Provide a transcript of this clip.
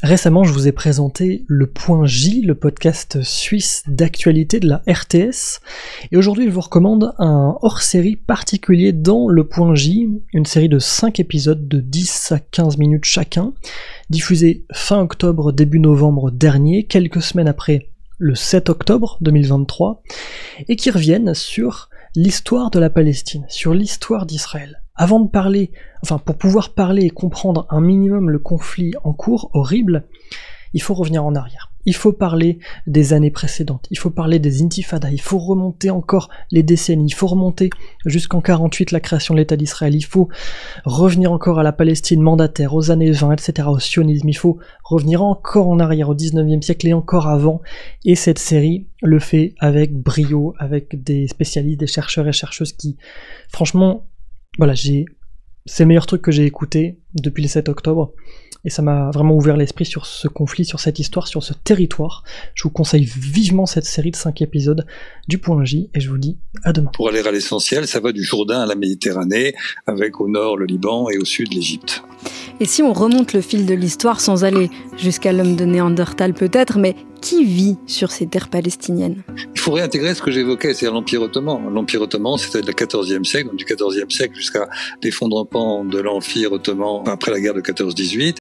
Récemment, je vous ai présenté le Point J, le podcast suisse d'actualité de la RTS, et aujourd'hui je vous recommande un hors-série particulier dans le Point J, une série de 5 épisodes de 10 à 15 minutes chacun, diffusée fin octobre, début novembre dernier, quelques semaines après le 7 octobre 2023, et qui reviennent sur l'histoire de la Palestine, sur l'histoire d'Israël. Pour pouvoir parler et comprendre un minimum le conflit en cours, horrible, il faut revenir en arrière. Il faut parler des années précédentes, il faut parler des intifadas, il faut remonter encore les décennies, il faut remonter jusqu'en 48 la création de l'État d'Israël, il faut revenir encore à la Palestine mandataire, aux années 20, etc., au sionisme, il faut revenir encore en arrière au 19e siècle et encore avant, et cette série le fait avec brio, avec des spécialistes, des chercheurs et chercheuses qui, franchement, voilà, c'est le meilleur truc que j'ai écouté depuis le 7 octobre, et ça m'a vraiment ouvert l'esprit sur ce conflit, sur cette histoire, sur ce territoire. Je vous conseille vivement cette série de 5 épisodes du Point J, et je vous dis à demain. Pour aller à l'essentiel, ça va du Jourdain à la Méditerranée, avec au nord le Liban et au sud l'Égypte. Et si on remonte le fil de l'histoire sans aller jusqu'à l'homme de Néandertal peut-être, mais qui vit sur ces terres palestiniennes ? Il faut réintégrer ce que j'évoquais, c'est-à-dire l'Empire ottoman. L'Empire ottoman, c'était le XIVe siècle, donc du XIVe siècle jusqu'à l'effondrement de l'Empire ottoman après la guerre de 14-18.